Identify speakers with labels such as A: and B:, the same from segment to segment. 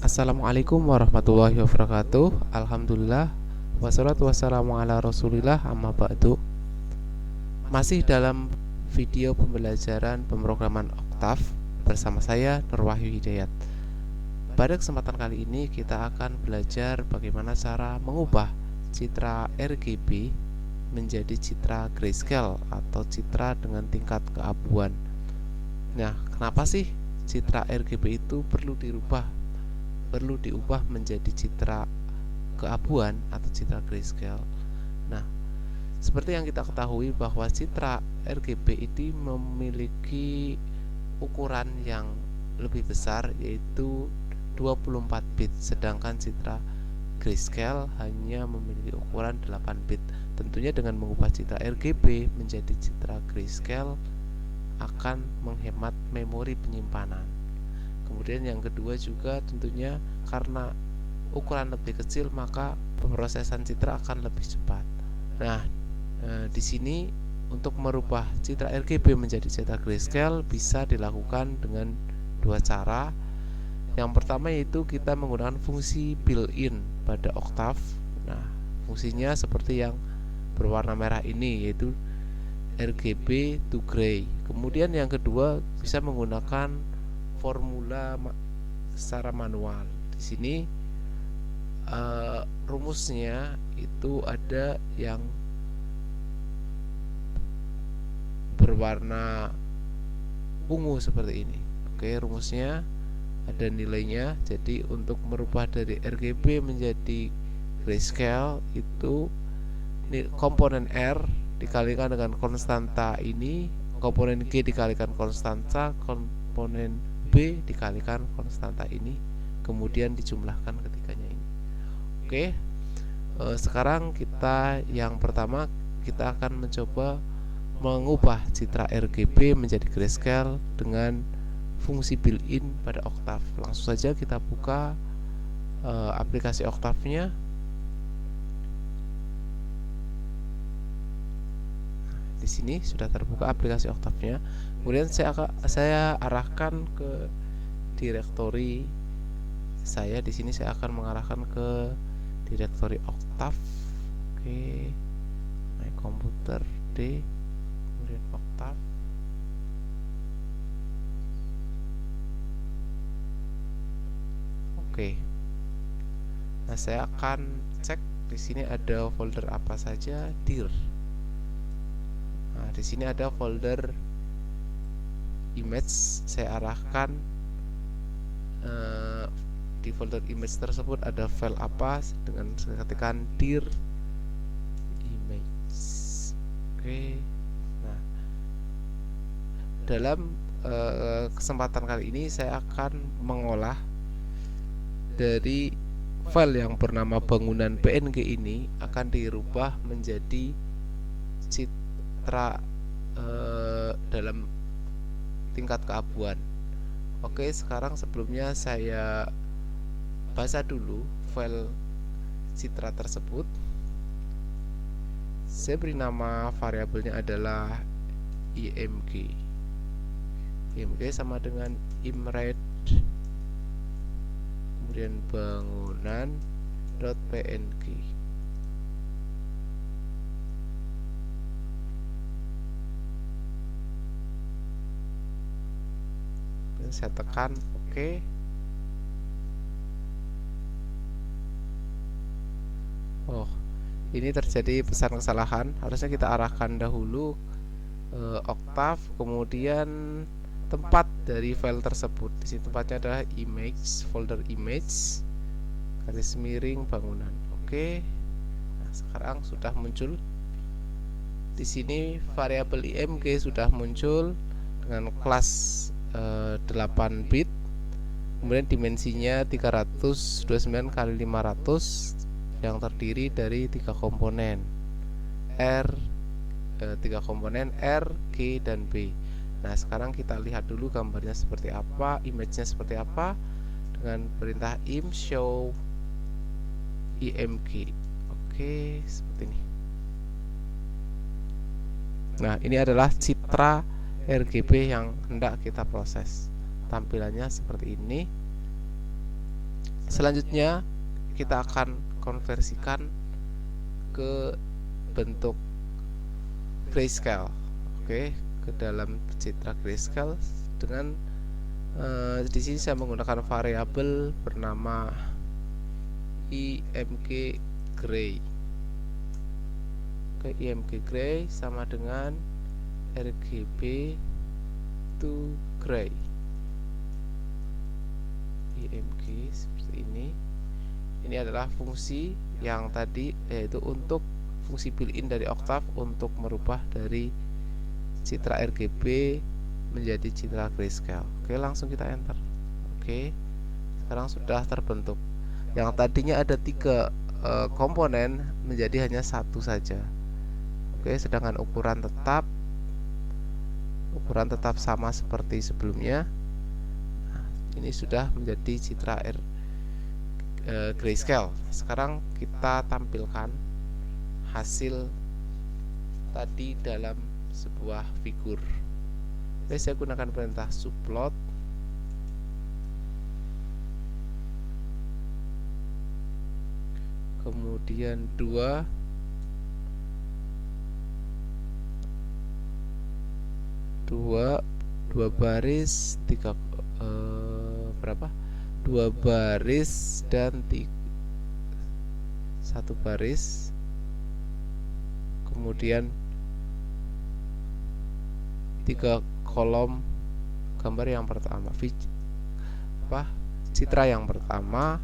A: Assalamualaikum warahmatullahi wabarakatuh. Alhamdulillah, wassalatu wassalamu ala rasulillah, amma ba'du. Masih dalam video pembelajaran pemrograman Oktav bersama saya Nur Wahyu Hidayat. Pada kesempatan kali ini kita akan belajar bagaimana cara mengubah citra RGB menjadi citra grayscale atau citra dengan tingkat keabuan. Nah, kenapa sih citra RGB itu perlu diubah menjadi citra keabuan atau citra grayscale? Nah, seperti yang kita ketahui bahwa citra RGB ini memiliki ukuran yang lebih besar, yaitu 24 bit, sedangkan citra grayscale hanya memiliki ukuran 8 bit. Tentunya dengan mengubah citra RGB menjadi citra grayscale akan menghemat memori penyimpanan. Kemudian yang kedua juga tentunya karena ukuran lebih kecil maka pemrosesan citra akan lebih cepat. Nah, di sini untuk merubah citra RGB menjadi citra grayscale bisa dilakukan dengan dua cara. Yang pertama yaitu kita menggunakan fungsi built-in pada Oktav. Nah, fungsinya seperti yang berwarna merah ini, yaitu RGB to gray. Kemudian yang kedua bisa menggunakan formula secara manual. Di sini rumusnya itu ada yang berwarna ungu seperti ini. Oke, rumusnya ada nilainya. Jadi untuk merubah dari RGB menjadi grayscale itu komponen R dikalikan dengan konstanta ini, komponen G dikalikan konstanta, komponen B dikalikan konstanta ini, kemudian dijumlahkan ketiganya ini. Oke, sekarang yang pertama kita akan mencoba mengubah citra RGB menjadi grayscale dengan fungsi built-in pada Oktav. Langsung saja kita buka aplikasi Oktavnya. Di sini sudah terbuka aplikasi Oktavnya. Kemudian saya arahkan ke direktori saya. Di sini saya akan mengarahkan ke direktori Oktav. Oke, My Computer D, kemudian Oktav. Oke. Nah, saya akan cek di sini ada folder apa saja. Dir. Nah, di sini ada folder image. Saya arahkan di folder image tersebut ada file apa dengan saya ketikkan dir image. Oke. Nah, dalam kesempatan kali ini saya akan mengolah dari file yang bernama bangunan PNG ini akan dirubah menjadi citra dalam tingkat keabuan. Oke, sekarang sebelumnya saya baca dulu file citra tersebut. Saya beri nama variabelnya adalah img. Img sama dengan imread kemudian bangunan.png. Dan saya tekan OK. Oh, ini terjadi pesan kesalahan. Harusnya kita arahkan dahulu Oktav, kemudian tempat dari file tersebut. Di sini tempatnya adalah image, folder image, garis miring bangunan. Oke. Nah, sekarang sudah muncul. Di sini variabel img sudah muncul dengan kelas 8 bit. Kemudian dimensinya 329 kali 500 yang terdiri dari 3 komponen. R, G, dan B. Nah, sekarang kita lihat dulu gambarnya seperti apa, image-nya seperti apa dengan perintah im show img. Oke, seperti ini. Nah, ini adalah citra RGB yang hendak kita proses. Tampilannya seperti ini. Selanjutnya kita akan konversikan ke bentuk grayscale, oke, ke dalam citra grayscale dengan di sini saya menggunakan variabel bernama img gray. Oke, img gray sama dengan rgb to gray. img seperti ini. Ini adalah fungsi yang tadi, yaitu untuk fungsi built-in dari Octave untuk merubah dari citra RGB menjadi citra grayscale. Oke, langsung kita enter. Oke, sekarang sudah terbentuk. Yang tadinya ada 3 komponen menjadi hanya 1 saja. Oke, sedangkan ukuran tetap sama seperti sebelumnya. Nah, ini sudah menjadi citra grayscale. Sekarang kita tampilkan hasil tadi dalam sebuah figur. Oke, saya gunakan perintah subplot. Kemudian 2 baris 3 berapa? 2 baris dan 1 baris. Kemudian 3 kolom gambar yang pertama, citra yang pertama.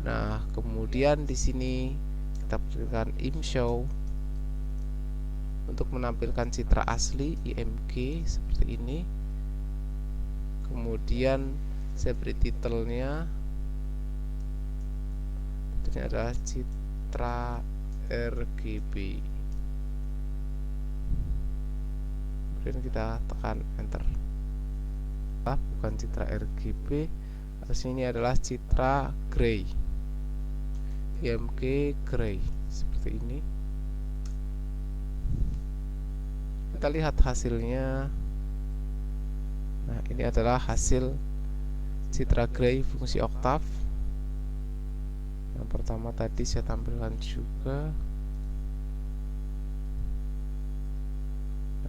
A: Nah, kemudian di sini kita berikan imshow untuk menampilkan citra asli img seperti ini. Kemudian saya beri titelnya, ini adalah citra RGB. Kemudian kita tekan enter. Bukan citra RGB, ini adalah citra gray, img gray seperti ini. Kita lihat hasilnya. Nah, ini adalah hasil citra gray fungsi Octave. Yang pertama tadi saya tampilkan juga.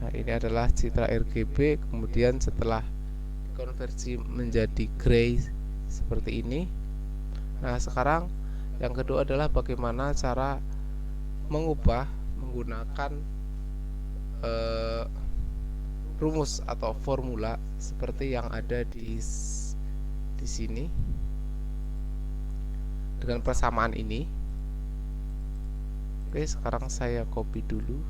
A: Nah, ini adalah citra RGB, kemudian setelah konversi menjadi gray seperti ini. Nah, sekarang yang kedua adalah bagaimana cara mengubah menggunakan rumus atau formula seperti yang ada di sini dengan persamaan ini. Oke, sekarang saya copy dulu.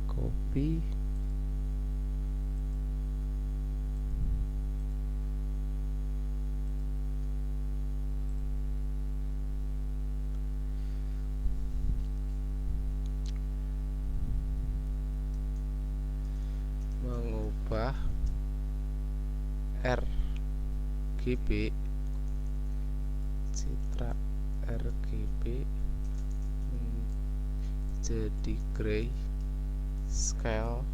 A: Copy. Mengubah RGB, citra RGB menjadi gray scale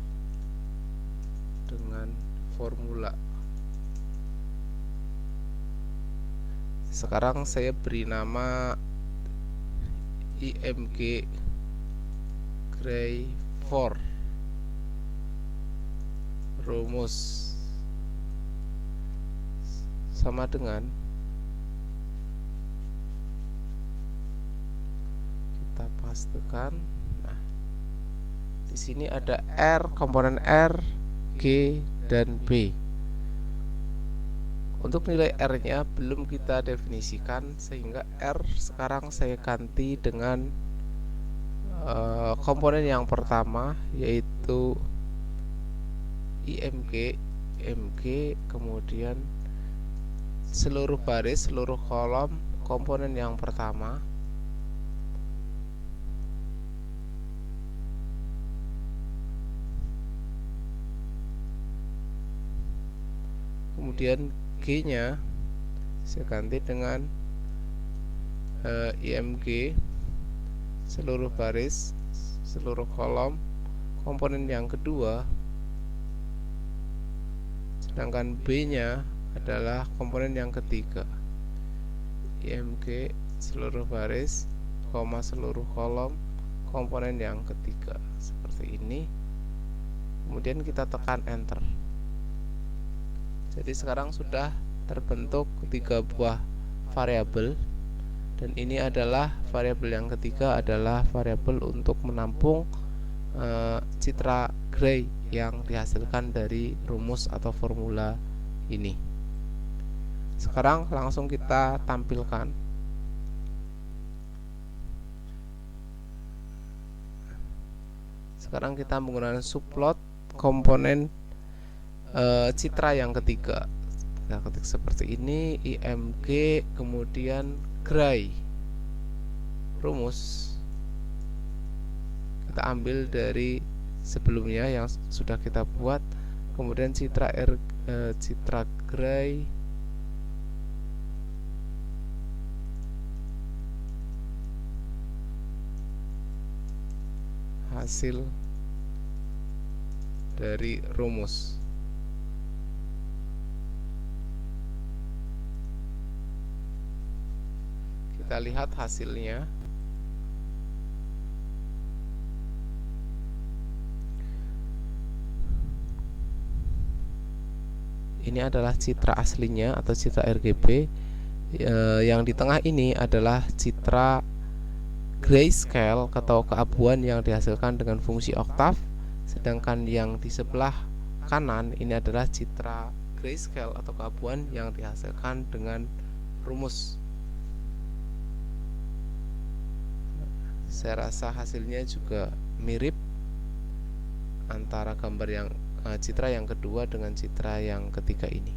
A: dengan formula. Sekarang saya beri nama img gray 4. Rumus sama dengan, kita pastekan. Nah, di sini ada R, komponen R, G, dan B. Untuk nilai R-nya belum kita definisikan, sehingga R sekarang saya ganti dengan komponen yang pertama, yaitu img, kemudian seluruh baris, seluruh kolom komponen yang pertama. Kemudian G-nya saya ganti dengan img seluruh baris, seluruh kolom komponen yang kedua. Sedangkan B-nya adalah komponen yang ketiga. IMG seluruh baris, koma seluruh kolom, komponen yang ketiga. Seperti ini. Kemudian kita tekan enter. Jadi sekarang sudah terbentuk 3 buah variabel, dan ini adalah variabel yang ketiga adalah variabel untuk menampung citra gray yang dihasilkan dari rumus atau formula ini. Sekarang langsung kita tampilkan. Sekarang kita menggunakan subplot komponen citra yang ketiga. Kita ketik seperti ini, IMG kemudian gray rumus kita ambil dari sebelumnya yang sudah kita buat, kemudian citra gray hasil dari rumus. Kita lihat hasilnya. Ini adalah citra aslinya atau citra RGB. Yang di tengah ini adalah citra grayscale atau keabuan yang dihasilkan dengan fungsi oktav, sedangkan yang di sebelah kanan ini adalah citra grayscale atau keabuan yang dihasilkan dengan rumus. Saya rasa hasilnya juga mirip antara gambar yang citra yang kedua dengan citra yang ketiga ini.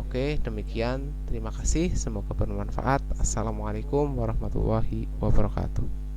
A: Oke, demikian. Terima kasih. Semoga bermanfaat. Assalamualaikum warahmatullahi wabarakatuh.